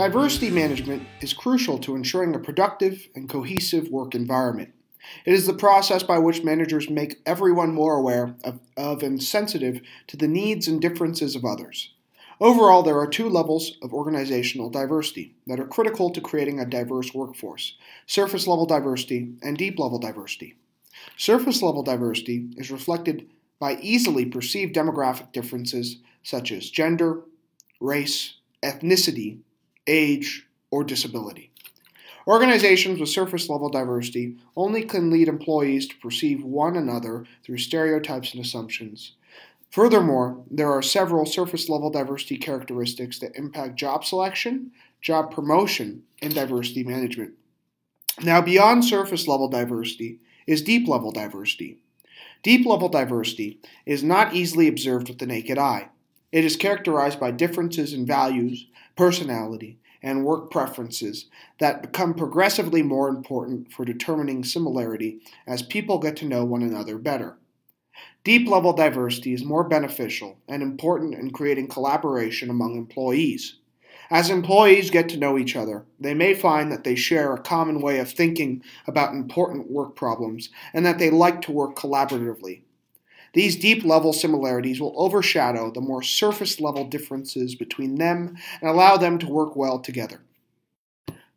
Diversity management is crucial to ensuring a productive and cohesive work environment. It is the process by which managers make everyone more aware of and sensitive to the needs and differences of others. Overall, there are two levels of organizational diversity that are critical to creating a diverse workforce: surface-level diversity and deep-level diversity. Surface-level diversity is reflected by easily perceived demographic differences such as gender, race, ethnicity, age, or disability. Organizations with surface-level diversity only can lead employees to perceive one another through stereotypes and assumptions. Furthermore, there are several surface-level diversity characteristics that impact job selection, job promotion, and diversity management. Now, beyond surface-level diversity is deep-level diversity. Deep-level diversity is not easily observed with the naked eye. It is characterized by differences in values, personality, and work preferences that become progressively more important for determining similarity as people get to know one another better. Deep-level diversity is more beneficial and important in creating collaboration among employees. As employees get to know each other, they may find that they share a common way of thinking about important work problems and that they like to work collaboratively. These deep-level similarities will overshadow the more surface-level differences between them and allow them to work well together.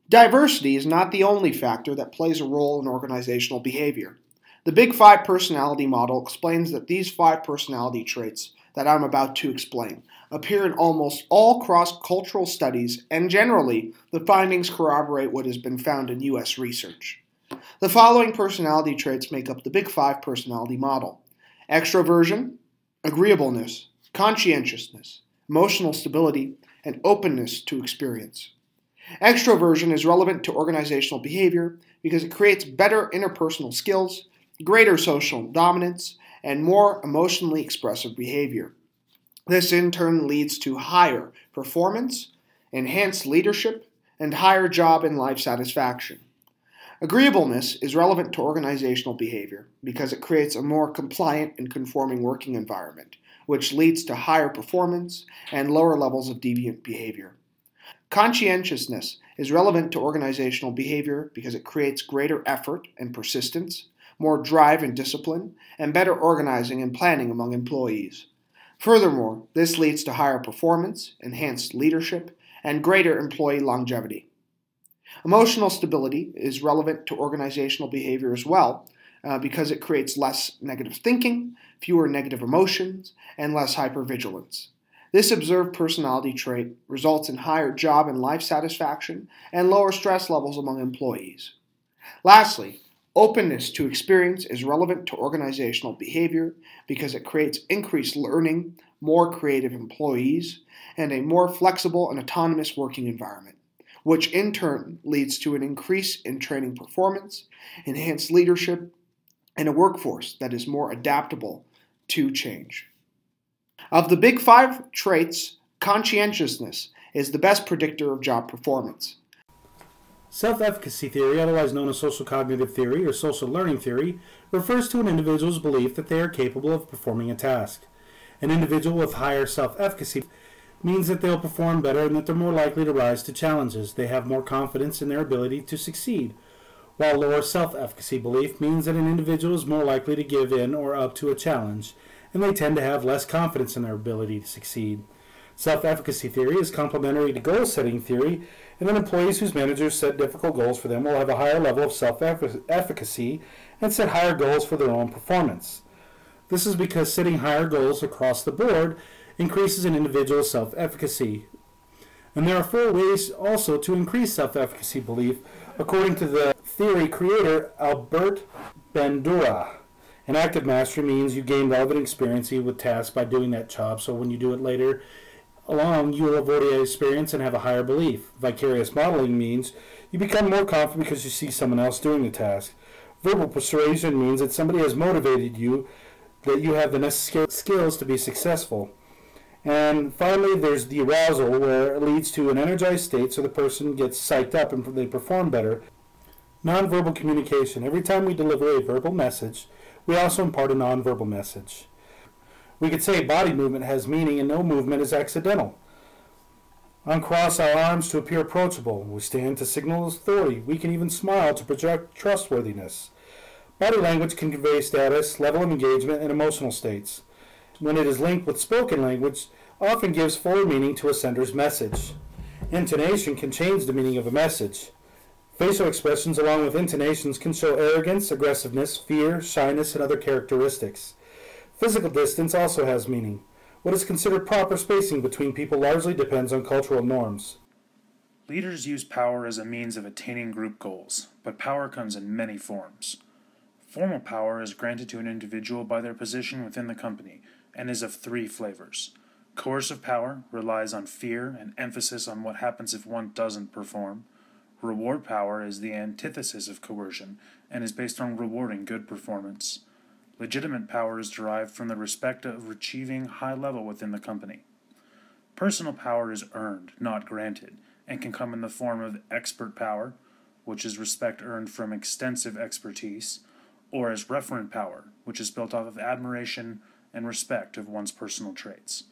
Diversity is not the only factor that plays a role in organizational behavior. The Big Five personality model explains that these 5 personality traits that I'm about to explain appear in almost all cross-cultural studies, and generally, the findings corroborate what has been found in U.S. research. The following personality traits make up the Big Five personality model: extroversion, agreeableness, conscientiousness, emotional stability, and openness to experience. Extroversion is relevant to organizational behavior because it creates better interpersonal skills, greater social dominance, and more emotionally expressive behavior. This in turn leads to higher performance, enhanced leadership, and higher job and life satisfaction. Agreeableness is relevant to organizational behavior because it creates a more compliant and conforming working environment, which leads to higher performance and lower levels of deviant behavior. Conscientiousness is relevant to organizational behavior because it creates greater effort and persistence, more drive and discipline, and better organizing and planning among employees. Furthermore, this leads to higher performance, enhanced leadership, and greater employee longevity. Emotional stability is relevant to organizational behavior as well because it creates less negative thinking, fewer negative emotions, and less hypervigilance. This observed personality trait results in higher job and life satisfaction and lower stress levels among employees. Lastly, openness to experience is relevant to organizational behavior because it creates increased learning, more creative employees, and a more flexible and autonomous working environment, which in turn leads to an increase in training performance, enhanced leadership, and a workforce that is more adaptable to change. Of the Big Five traits, conscientiousness is the best predictor of job performance. Self-efficacy theory, otherwise known as social cognitive theory or social learning theory, refers to an individual's belief that they are capable of performing a task. An individual with higher self-efficacy means that they'll perform better and that they're more likely to rise to challenges. They have more confidence in their ability to succeed. While lower self-efficacy belief means that an individual is more likely to give in or up to a challenge, and they tend to have less confidence in their ability to succeed. Self-efficacy theory is complementary to goal-setting theory, and that employees whose managers set difficult goals for them will have a higher level of self-efficacy and set higher goals for their own performance. This is because setting higher goals across the board increases an individual's self-efficacy. And there are 4 ways also to increase self-efficacy belief, according to the theory creator Albert Bandura. An active mastery means you gain relevant experience with tasks by doing that job, so when you do it later along, you will avoid the experience and have a higher belief. Vicarious modeling means you become more confident because you see someone else doing the task. Verbal persuasion means that somebody has motivated you, that you have the necessary skills to be successful. And finally, there's the arousal, where it leads to an energized state so the person gets psyched up and they perform better. Nonverbal communication. Every time we deliver a verbal message, we also impart a nonverbal message. We could say body movement has meaning and no movement is accidental. Uncross our arms to appear approachable. We stand to signal authority. We can even smile to project trustworthiness. Body language can convey status, level of engagement, and emotional states. When it is linked with spoken language, often gives fuller meaning to a sender's message. Intonation can change the meaning of a message. Facial expressions along with intonations can show arrogance, aggressiveness, fear, shyness, and other characteristics. Physical distance also has meaning. What is considered proper spacing between people largely depends on cultural norms. Leaders use power as a means of attaining group goals, but power comes in many forms. Formal power is granted to an individual by their position within the company and is of three flavors. Coercive power relies on fear and emphasis on what happens if one doesn't perform. Reward power is the antithesis of coercion and is based on rewarding good performance. Legitimate power is derived from the respect of achieving high level within the company. Personal power is earned, not granted, and can come in the form of expert power, which is respect earned from extensive expertise, or as referent power, which is built off of admiration and respect of one's personal traits.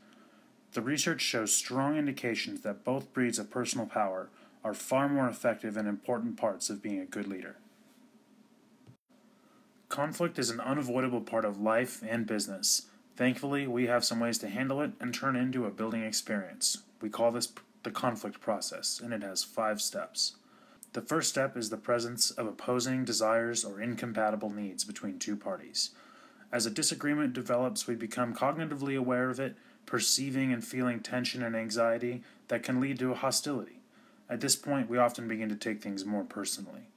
The research shows strong indications that both breeds of personal power are far more effective and important parts of being a good leader. Conflict is an unavoidable part of life and business. Thankfully, we have some ways to handle it and turn it into a building experience. We call this the conflict process, and it has 5 steps. The first step is the presence of opposing desires or incompatible needs between two parties. As a disagreement develops, we become cognitively aware of it, perceiving and feeling tension and anxiety that can lead to a hostility. At this point, we often begin to take things more personally.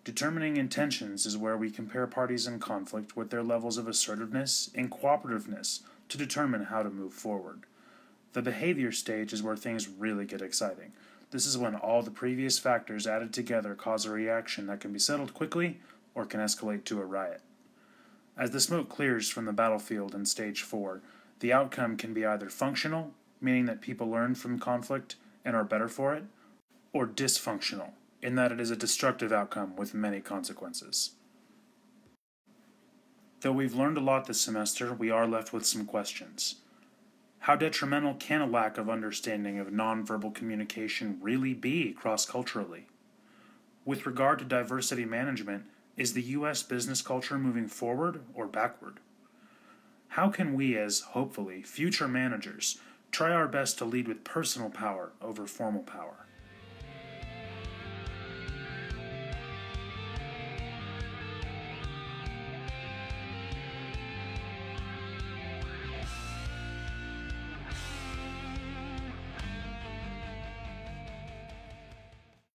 Determining intentions is where we compare parties in conflict with their levels of assertiveness and cooperativeness to determine how to move forward. The behavior stage is where things really get exciting. This is when all the previous factors added together cause a reaction that can be settled quickly or can escalate to a riot. As the smoke clears from the battlefield in stage 4, the outcome can be either functional, meaning that people learn from conflict and are better for it, or dysfunctional, in that it is a destructive outcome with many consequences. Though we've learned a lot this semester, we are left with some questions. How detrimental can a lack of understanding of nonverbal communication really be cross-culturally? With regard to diversity management, is the U.S. business culture moving forward or backward? How can we, as, hopefully, future managers, try our best to lead with personal power over formal power?